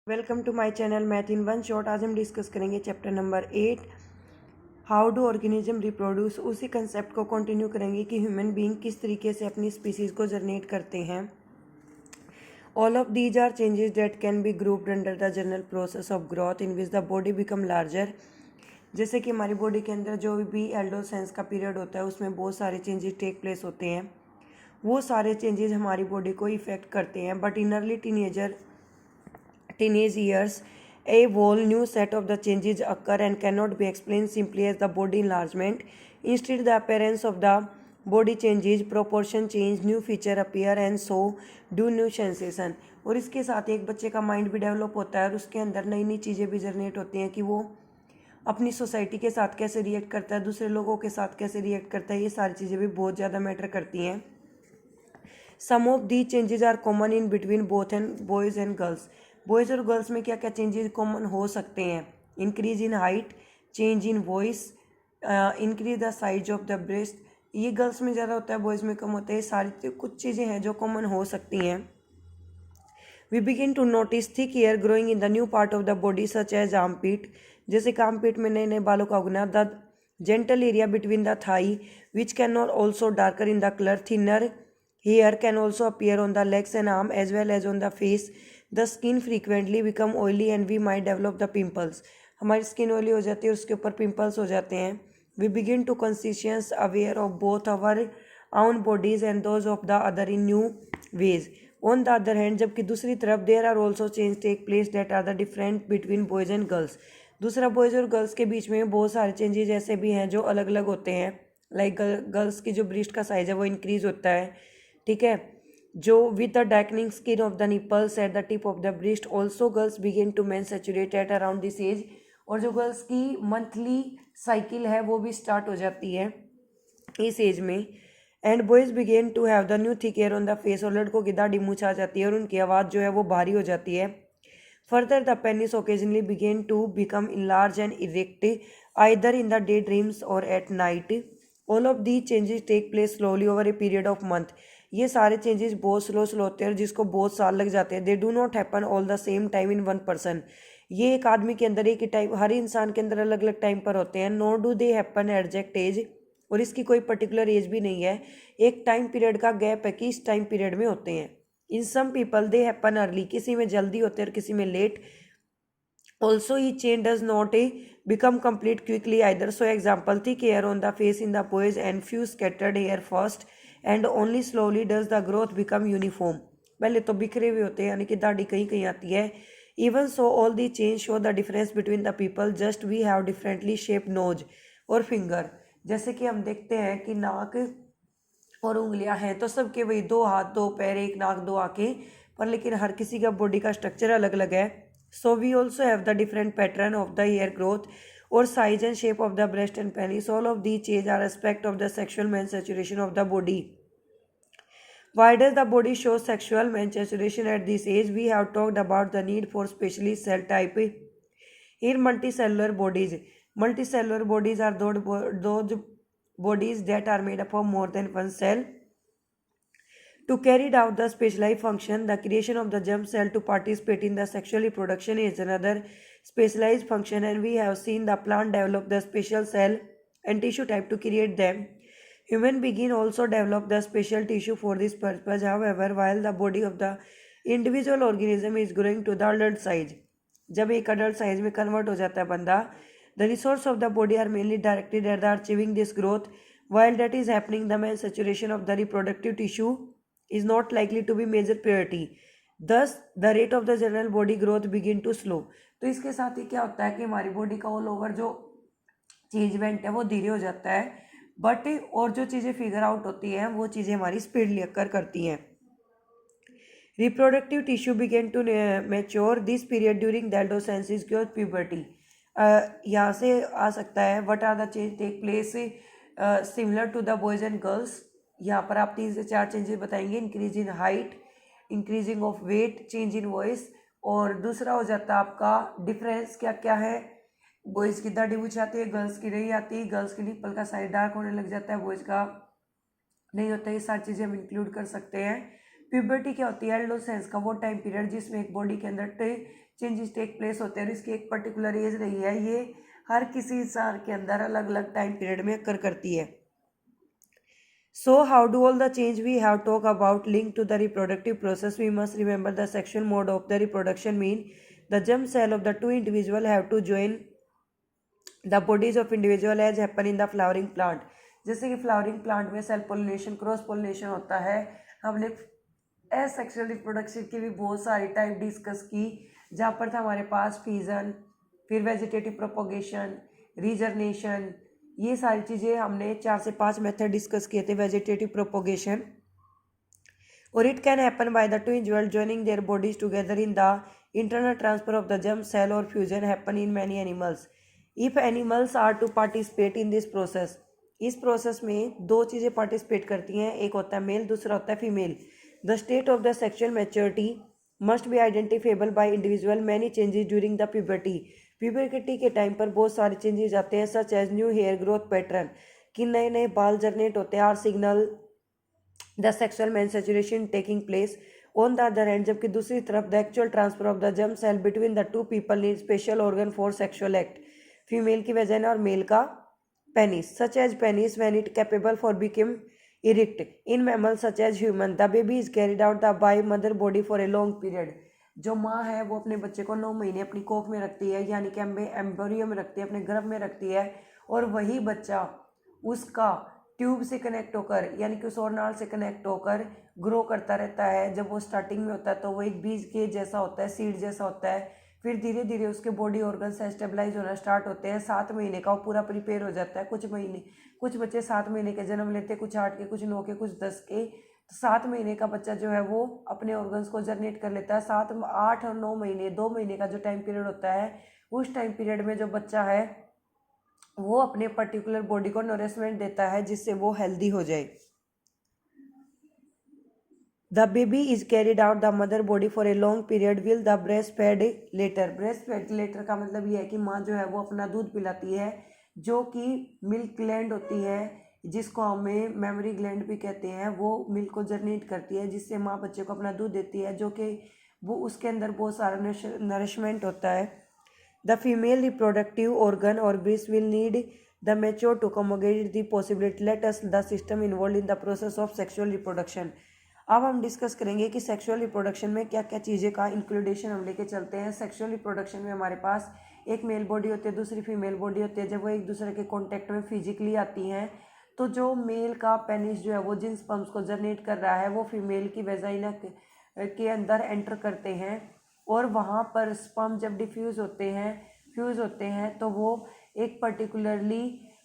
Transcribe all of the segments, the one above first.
Welcome to my channel math in one shot. आज हम discuss करेंगे chapter number 8 how do organism reproduce. उसी concept को continue करेंगे कि ह्यूमन बीइंग किस तरीके से अपनी स्पीसीज को जनरेट करते हैं। All of these are changes that can be grouped under the general process of growth in which the body become larger. जैसे कि हमारी बॉडी के अंदर जो भी एडोलेसेंस का पीरियड होता है उसमें बहुत सारे चेंजेस टेक प्लेस होते हैं। वो सारे चेंजेस हमारी बॉडी को इफेक्ट करते हैं, but in early teenage years, a whole new set of the changes occur and cannot be explained simply as the body enlargement. Instead, the appearance of the body changes, proportion change, new feature appear and so do new sensation. और इसके साथ एक बच्चे का mind भी develop होता है और उसके अंदर नई नई चीज़ें भी जनरेट होती हैं कि वो अपनी सोसाइटी के साथ कैसे रिएक्ट करता है, दूसरे लोगों के साथ कैसे रिएक्ट करता है। ये सारी चीज़ें भी बहुत ज़्यादा मैटर करती हैं। Some of the changes are common in between both and boys and girls. Boys और गर्ल्स में क्या क्या चेंजेस कॉमन हो सकते हैं? Increase in height, change in voice, increase the size of the breast. ये गर्ल्स में ज़्यादा होता है, बॉयज़ में कम होता है। सारी कुछ चीज़ें हैं जो कॉमन हो सकती हैं। We begin to notice thick hair growing in the new part of the body such as armpit. जैसे कि आर्मपीट में नए नए बालों का उगना। The gentle area between the thigh which can not also darker in the colour. Thinner hair can also appear on the legs and arm as well as on the face. The skin frequently become oily and we might develop the pimples. हमारी skin oily हो जाती है और उसके ऊपर pimples हो जाते हैं। We begin to conscious aware of both our own bodies and those of the other in new ways. On the other hand, जबकि दूसरी तरफ there are also changes take place that are the different between boys and girls. दूसरा boys और girls के बीच में बहुत सारे changes ऐसे भी हैं जो अलग अलग होते हैं। लाइक गर्ल्स की जो ब्रेस्ट का साइज है वो इंक्रीज होता है, ठीक है, जो with the darkening skin of the nipples at the tip of the breast. Also girls begin to menstruate at around this age. और जो गर्ल्स की मंथली साइकिल है वो भी स्टार्ट हो जाती है इस एज में। And boys begin to have the new thick hair on the face. और लड़कों की दाढ़ी मूंछ आ जाती है और उनकी आवाज़ जो है वो भारी हो जाती है। Further the penis occasionally begin to become large and erect either in the day dreams or at night. All of the changes take place slowly over a period of month. ये सारे चेंजेस बहुत slow होते हैं और जिसको बहुत साल लग जाते हैं। They do not happen all the same time in one person. ये एक आदमी के अंदर एक ही टाइम, हर इंसान के अंदर अलग अलग टाइम पर होते हैं। Not do they happen exact as. और इसकी कोई पर्टिकुलर एज भी नहीं है, एक टाइम पीरियड का गैप है कि इस टाइम पीरियड में होते हैं। In some people they happen early, किसी में जल्दी होते हैं और किसी में लेट। ऑल्सो ई change does not become complete quickly either. So example, thick hair on the face in the boys and few scattered hair first and only slowly does the growth become uniform. पहले तो बिखरे हुए होते हैं, यानी कि दाढ़ी कहीं कहीं आती है। Even so all the change show the difference between the people, just we have differently shaped nose और finger. जैसे कि हम देखते हैं कि नाक और उंगलियां हैं तो सबके वही दो हाथ, दो पैर, एक नाक, दो आंखें, पर लेकिन हर किसी का बॉडी का स्ट्रक्चर अलग अलग है। So we also have the different pattern of the hair growth और size and shape of the breast and penis. All of the change are aspect of the sexual manufacturing of the body. Why does the body show sexual manifestation at this age? We have talked about the need for specially cell type in multicellular bodies. Multicellular bodies are those bodies that are made up of more than one cell. To carry out the specialized function, the creation of the germ cell to participate in the sexual reproduction is another specialized function, and we have seen the plant develop the special cell and tissue type to create them. Human being also develop the special tissue for this purpose. However, while the body of the individual organism is growing to the adult size, जब एक adult size में convert हो जाता है बंदा, the resources of the body are mainly directed at the achieving this growth. While that is happening, the main saturation of the reproductive tissue is not likely to be major priority. Thus, the rate of the general body growth begin to slow. तो इसके साथ ही क्या होता है कि हमारी body का all over जो चेंजमेंट है वो धीरे हो जाता है, बट और जो चीज़ें फिगर आउट होती हैं वो चीज़ें हमारी स्पीड लेकर करती हैं। Reproductive tissue begin to mature this period during the adolescence और प्यूबर्टी। यहाँ से आ सकता है what are the change take place similar to the boys and girls. यहाँ पर आप 3 से 4 चेंजेस बताएंगे। Increase in height, increasing of weight, change in voice. और दूसरा हो जाता है आपका डिफरेंस क्या क्या है। बॉयज़ की दाढ़ी मूंछ आती है, गर्ल्स की नहीं आती। गर्ल्स की निप्पल का साइड डार्क होने लग जाता है, बॉयज़ का नहीं होता। ये सारी चीज़ें हम इंक्लूड कर सकते हैं। प्यूबर्टी क्या होती है? एडोलेसेंस का वो टाइम पीरियड जिसमें एक बॉडी के अंदर चेंजेस टेक प्लेस होते हैं और इसकी एक पर्टिकुलर एज रही है, ये हर किसी इंसान के अंदर अलग अलग टाइम पीरियड में अक्कर करती है। So how do all the change we have talked about linked to the reproductive process? We must remember the sexual mode of the reproduction mean the germ cell of the two individual have to join the bodies of individual as happen in the flowering plant। जैसे कि flowering plant में cell pollination cross pollination होता है। हमने asexual reproduction की भी बहुत सारी टाइप डिस्कस की, जहाँ पर था हमारे पास फ्यूजन, फिर वेजिटेटिव प्रोपोगेशन, रीजर्नेशन, ये सारी चीज़ें हमने 4 से 5 मेथड डिस्कस किए थे वेजिटेटिव प्रोपोगेशन। और it can happen by the two individual joining their bodies together in the internal transfer of the germ cell और fusion happen in many animals if animals are to participate in this process. इस process में दो चीज़ें participate करती हैं, एक होता है मेल, दूसरा होता है female. The state of the sexual maturity must be identifiable by individual many changes during the puberty. Puberty के टाइम पर बहुत सारे चेंजेस आते हैं, such as new hair growth pattern, कि नए नए बाल जनरेट होते हैं, are signal the sexual menstruation taking place on the other hand. जबकि दूसरी तरफ the actual transfer of the germ cell between the two people need special organ for sexual act. Female की वेजाइना और male का penis, such as penis when it capable for become erect in mammal such as human. The baby is carried out the by mother body for a long period. जो माँ है वो अपने बच्चे को 9 महीने अपनी कोख में रखती है, यानी कि एम्ब्रियो में रखती है, अपने गर्भ में रखती है, और वही बच्चा उसका ट्यूब से कनेक्ट होकर यानी कि उस ओरनाल से कनेक्ट होकर ग्रो करता रहता है। जब वो स्टार्टिंग में होता है तो वो एक बीज के जैसा होता है, सीड जैसा होता है, फिर धीरे धीरे उसके बॉडी ऑर्गन्स स्टेबलाइज होना स्टार्ट होते हैं। 7 महीने का वो पूरा प्रिपेयर हो जाता है। कुछ बच्चे 7 महीने के जन्म लेते हैं, कुछ 8 के, कुछ 9 के, कुछ 10 के। तो 7 महीने का बच्चा जो है वो अपने ऑर्गन्स को जनरेट कर लेता है। 7, 8 और 9 महीने, 2 महीने का जो टाइम पीरियड होता है, उस टाइम पीरियड में जो बच्चा है वो अपने पर्टिकुलर बॉडी को नरिशमेंट देता है जिससे वो हेल्दी हो जाए। The baby is carried out the mother body for a long period will the breast fed later. Breast fed later का मतलब ये है कि माँ जो है वो अपना दूध पिलाती है, जो कि मिल्क ग्लैंड होती है, जिसको हमें मेमोरी ग्लैंड भी कहते हैं, वो मिल्क को जनरेट करती है, जिससे माँ बच्चे को अपना दूध देती है, जो कि वो उसके अंदर बहुत सारा नरिशमेंट होता है। द फीमेल रिप्रोडक्टिव ऑर्गन और breast will need the mature to accommodate the possibility let us the system involve in the process of sexual reproduction. अब हम डिस्कस करेंगे कि सेक्सुअल रिप्रोडक्शन में क्या क्या चीज़ें का इंक्लूडेशन हम लेके चलते हैं। सेक्सुअल रिप्रोडक्शन में हमारे पास एक मेल बॉडी होती है, दूसरी फीमेल बॉडी होती है। जब वो एक दूसरे के कॉन्टेक्ट में फिजिकली आती हैं तो जो मेल का पेनिस जो है वो जिन स्पर्म्स को जनरेट कर रहा है वो फीमेल की वेजाइना के अंदर एंटर करते हैं, और वहाँ पर स्पर्म जब फ्यूज़ होते हैं तो वो एक पर्टिकुलरली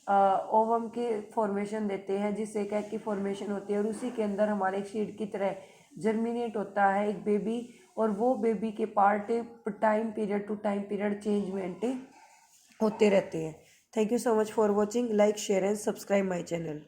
ओवम के फॉर्मेशन देते हैं, जिससे एक एग की फॉर्मेशन होती है, और उसी के अंदर हमारे एक सीड की तरह जर्मिनेट होता है एक बेबी, और वो बेबी के part time period to time period चेंजमेंट होते रहते हैं। Thank you so much for watching. Like, share and subscribe my channel.